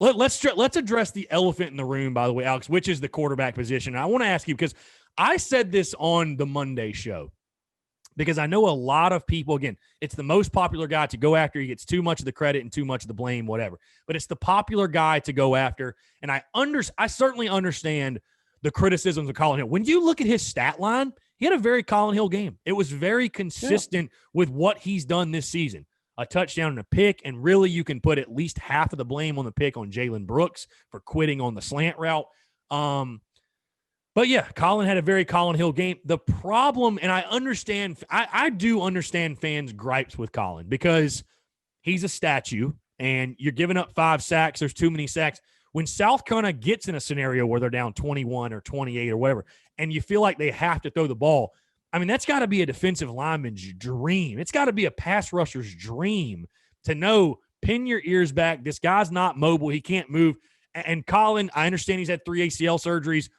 Let's address the elephant in the room, by the way, Alex, which is the quarterback position. And I want to ask you, because I said this on the Monday show, because I know a lot of people, again, it's the most popular guy to go after. He gets too much of the credit and too much of the blame, whatever. But it's the popular guy to go after. And I certainly understand the criticisms of Collin Hill. When you look at his stat line, he had a very Collin Hill game. It was very consistent with what he's done this season. A touchdown and a pick, and really you can put at least half of the blame on the pick on Jalen Brooks for quitting on the slant route. But yeah, Collin had a very Collin Hill game. The problem, and I understand, I do understand fans' gripes with Collin because he's a statue and you're giving up 5 sacks. There's too many sacks. When South Carolina gets in a scenario where they're down 21 or 28 or whatever, and you feel like they have to throw the ball, I mean, that's got to be a defensive lineman's dream. It's got to be a pass rusher's dream to know, pin your ears back. This guy's not mobile. He can't move. And Collin, I understand he's had 3 ACL surgeries.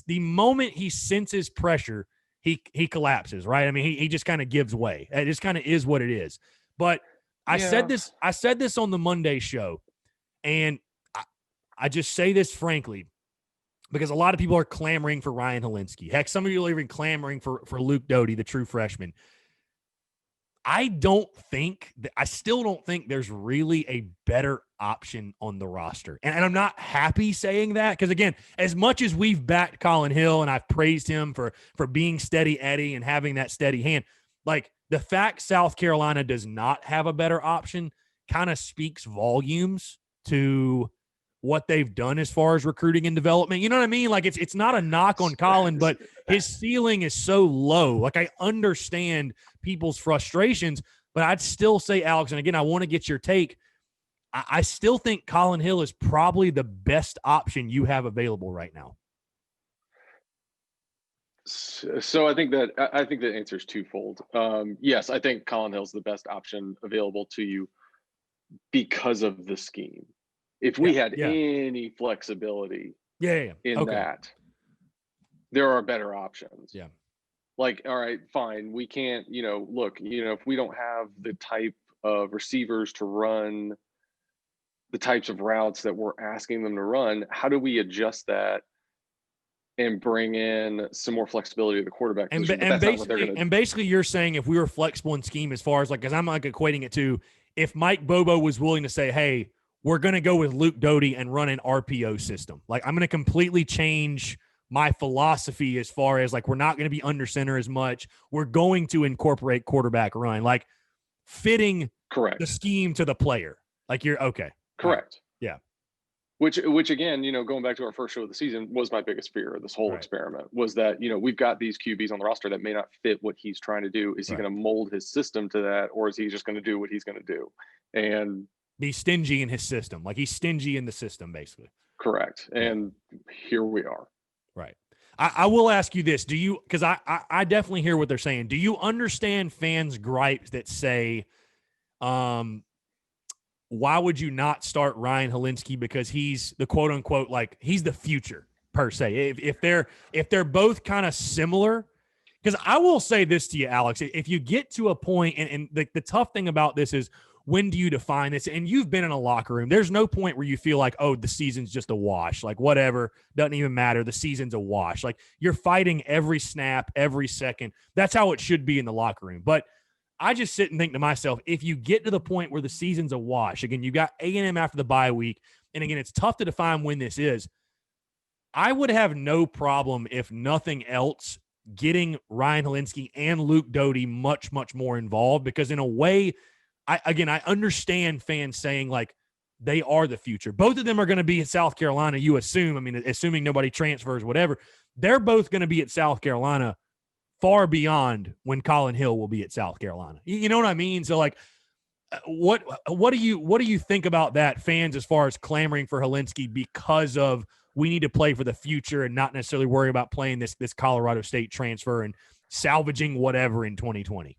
The moment he senses pressure, he collapses, right? I mean, he just kind of gives way. It just kind of is what it is. But I said this on the Monday show, and I just say this frankly, because a lot of people are clamoring for Ryan Hilinski. Heck, some of you are even clamoring for Luke Doty, the true freshman. I still don't think there's really a better option on the roster. And I'm not happy saying that because, again, as much as we've backed Collin Hill and I've praised him for being steady Eddie and having that steady hand, like the fact South Carolina does not have a better option kind of speaks volumes to what they've done as far as recruiting and development. You know what I mean? Like it's not a knock on Collin, but his ceiling is so low. Like I understand people's frustrations, but I'd still say, Alex, and again, I want to get your take. I still think Collin Hill is probably the best option you have available right now. So I think the answer is twofold. Yes, I think Collin Hill's the best option available to you because of the scheme. If we had any flexibility in that, there are better options. Yeah. Like, all right, fine. We can't, look, if we don't have the type of receivers to run the types of routes that we're asking them to run, how do we adjust that and bring in some more flexibility to the quarterback position? And basically you're saying if we were flexible in scheme as far as because I'm like equating it to if Mike Bobo was willing to say, hey, we're going to go with Luke Doty and run an RPO system. Like I'm going to completely change my philosophy as far as like we're not going to be under center as much. We're going to incorporate quarterback run, like fitting the scheme to the player. Like you're okay. Correct. Yeah. Which again, going back to our first show of the season was my biggest fear of this whole experiment was that, we've got these QBs on the roster that may not fit what he's trying to do. Is he going to mold his system to that, or is he just going to do what he's going to do? And be stingy in his system. Like he's stingy in the system, basically. Correct. And here we are. Right. I will ask you this. Do you, because I definitely hear what they're saying. Do you understand fans' gripes that say, why would you not start Ryan Hilinski because he's the quote unquote, like he's the future per se. If they're both kind of similar, because I will say this to you, Alex, if you get to a point, and the tough thing about this is, when do you define this? And you've been in a locker room. There's no point where you feel like, oh, the season's just a wash. Like, whatever, doesn't even matter. The season's a wash. Like, you're fighting every snap, every second. That's how it should be in the locker room. But I just sit and think to myself, if you get to the point where the season's a wash, again, you got A&M after the bye week, and again, it's tough to define when this is. I would have no problem, if nothing else, getting Ryan Hilinski and Luke Doty much, much more involved, because in a way, I understand fans saying like they are the future. Both of them are going to be at South Carolina, you assume. I mean, assuming nobody transfers, whatever. They're both going to be at South Carolina far beyond when Collin Hill will be at South Carolina. You know what I mean? So like, what do you think about that, fans, as far as clamoring for Hilinski because of we need to play for the future and not necessarily worry about playing this Colorado State transfer and salvaging whatever in 2020?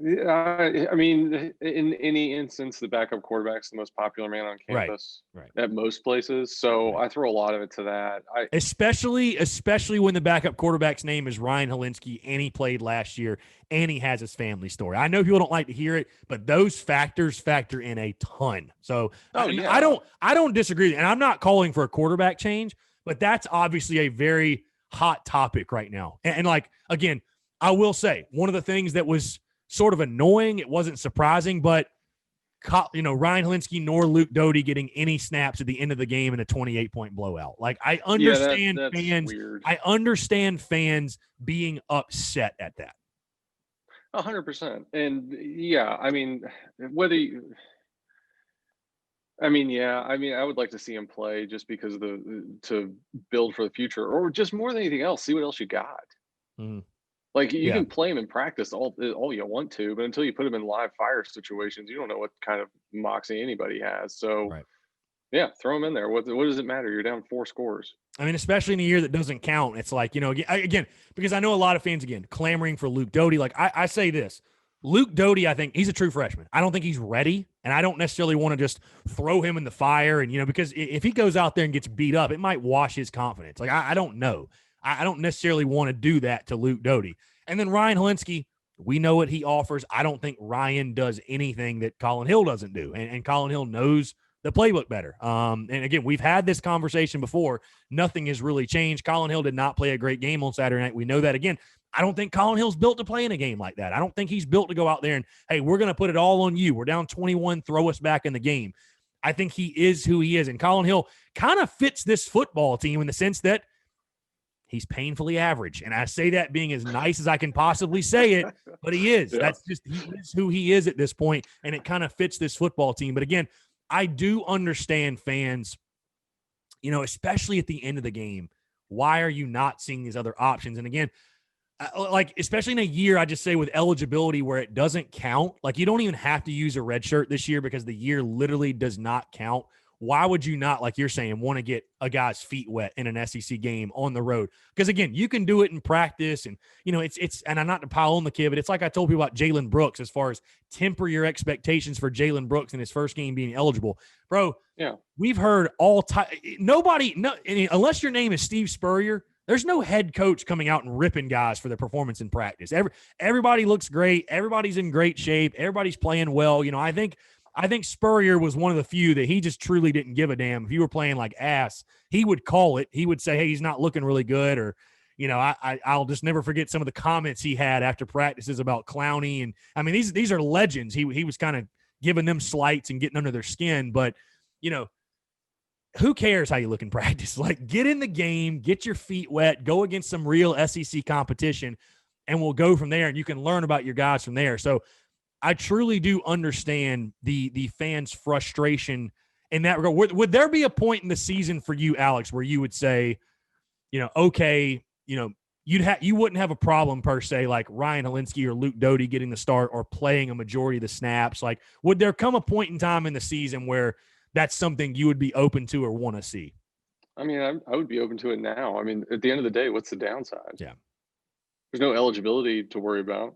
Yeah, I mean, in any instance, the backup quarterback's the most popular man on Right. campus Right. at most places. So Right. I throw a lot of it to that. Especially when the backup quarterback's name is Ryan Hilinski and he played last year and he has his family story. I know people don't like to hear it, but those factors factor in a ton. So Oh I, yeah, I don't disagree. And I'm not calling for a quarterback change, but that's obviously a very hot topic right now. And like, again, I will say one of the things that was sort of annoying, it wasn't surprising, but Ryan Hilinski nor Luke Doty getting any snaps at the end of the game in a 28-point blowout. Like I understand that's fans, weird. I understand fans being upset at that. 100%. And yeah, I mean, whether you, I mean, yeah, I mean, I would like to see him play just because of to build for the future, or just more than anything else, see what else you got. Mm, Like you yeah. can play him in practice all you want to, but until you put him in live fire situations, you don't know what kind of moxie anybody has. So Right. yeah, throw him in there. What does it matter? You're down 4 scores. I mean, especially in a year that doesn't count. It's like, again, because I know a lot of fans, again, clamoring for Luke Doty. Like, I say this Luke Doty, I think he's a true freshman. I don't think he's ready. And I don't necessarily want to just throw him in the fire. And, because if he goes out there and gets beat up, it might wash his confidence. Like, I don't know. I don't necessarily want to do that to Luke Doty. And then Ryan Hilinski, we know what he offers. I don't think Ryan does anything that Collin Hill doesn't do. And Collin Hill knows the playbook better. And again, we've had this conversation before. Nothing has really changed. Collin Hill did not play a great game on Saturday night. We know that. Again, I don't think Collin Hill's built to play in a game like that. I don't think he's built to go out there and, hey, we're going to put it all on you. We're down 21, throw us back in the game. I think he is who he is. And Collin Hill kind of fits this football team in the sense that he's painfully average. And I say that being as nice as I can possibly say it, but he is. Yeah. That's just, he is who he is at this point, and it kind of fits this football team. But again, I do understand fans, especially at the end of the game, why are you not seeing these other options? And again, like, especially in a year, I just say with eligibility where it doesn't count, like you don't even have to use a red shirt this year because the year literally does not count. Why would you not, like you're saying, want to get a guy's feet wet in an SEC game on the road? Because again, you can do it in practice, and it's and I'm not to pile on the kid, but it's like I told people about Jalen Brooks as far as temper your expectations for Jalen Brooks in his first game being eligible, bro. Yeah, we've heard all time. Unless your name is Steve Spurrier, there's no head coach coming out and ripping guys for their performance in practice. Everybody looks great. Everybody's in great shape. Everybody's playing well. I think Spurrier was one of the few that he just truly didn't give a damn. If you were playing like ass, he would call it. He would say, hey, he's not looking really good. Or, I'll just never forget some of the comments he had after practices about Clowney. And I mean, these are legends. He was kind of giving them slights and getting under their skin. But, who cares how you look in practice? Like, get in the game, get your feet wet, go against some real SEC competition, and we'll go from there. And you can learn about your guys from there. So I truly do understand the fans' frustration in that regard. Would there be a point in the season for you, Alex, where you would say, okay, you wouldn't have a problem per se, like Ryan Hilinski or Luke Doty getting the start or playing a majority of the snaps? Like, would there come a point in time in the season where that's something you would be open to or want to see? I mean, I would be open to it now. I mean, at the end of the day, what's the downside? Yeah. There's no eligibility to worry about.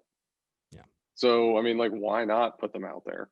Yeah. So, I mean, like, why not put them out there?